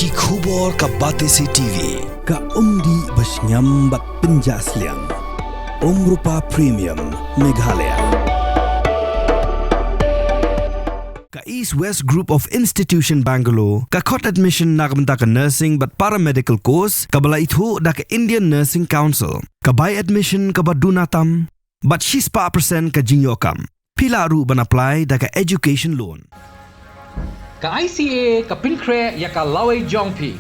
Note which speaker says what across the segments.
Speaker 1: Ki khubor ka Batesi TV.
Speaker 2: Ka umdi basnyambat penjaslian. Rupa Premium Meghalaya. Ka East West Group of Institution Bangalore, ka khot admission nagamta ka nursing but paramedical course, ka bala ithu da ka Indian Nursing Council, ka buy admission ka badunatam, but she's pa percent ka jinyokam. Pila ru ban apply da ka education loan.
Speaker 3: Ka ICA ka pinkre ya ka laway jongpi.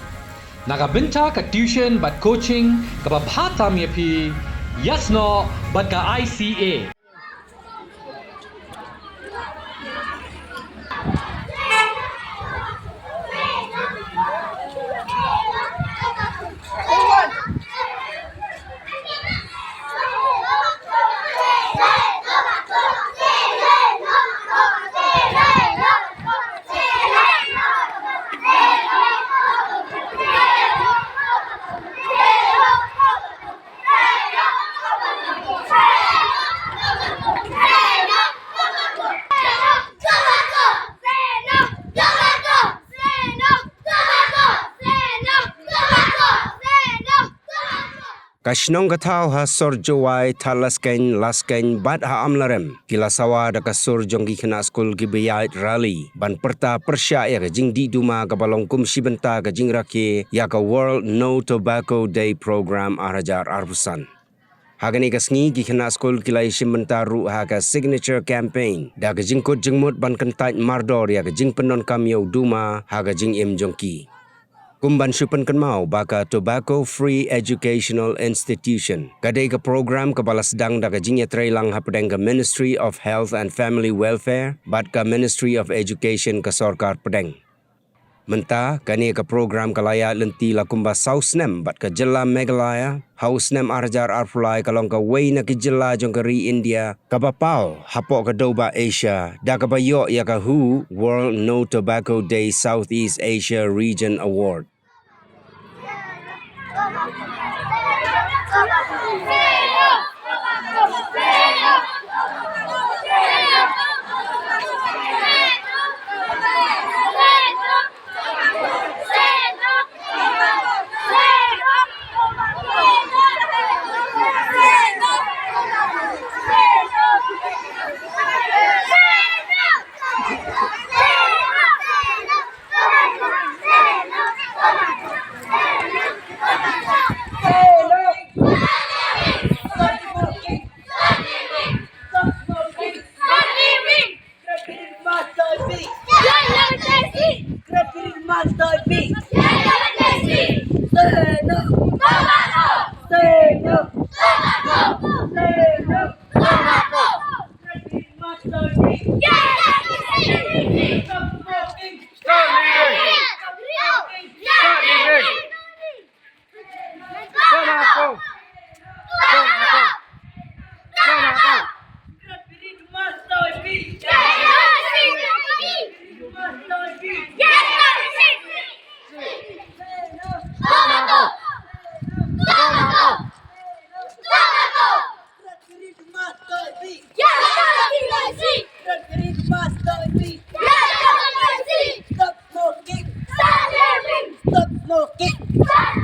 Speaker 3: Nagabinta ka tuition but coaching ka babhatam ya pi. Yes no but ka ICA.
Speaker 4: Kashnong katau ha sorjowai talasken lasken bad ha amlarem kila sawa da kasur jonggi Khynnah Skul ki biyait rally ban Pyrta Pyrshah ya jing di Duma ka balong kum sibenta ka jing raki ya ka World No Tobacco Day program arajar arbusan. Hagani kasngi ki Khynnah Skul kila sibenta ru ha ka signature campaign da ka jing kut jingmut ban kentait mardor ya ka jing penon kamyo Duma ha ka jing im jongki. Kumban syupan kenmau baka Tobacco Free Educational Institution. Kadai ke program kepala sedang da kajingnya trailang hapedeng ke Ministry of Health and Family Welfare bat ke Ministry of Education ke Sorkar pedeng. Menta kani ke program kalaya lenti lakumba sausnem bat ke jela Meghalaya, hausnem arjar arfulai kalong ke wei na ke jela jongkeri India, kapapau hapok ke Doba Asia, da ke bayok ya ke WHO World No Tobacco Day Southeast Asia Region Award.
Speaker 5: Stop smoking!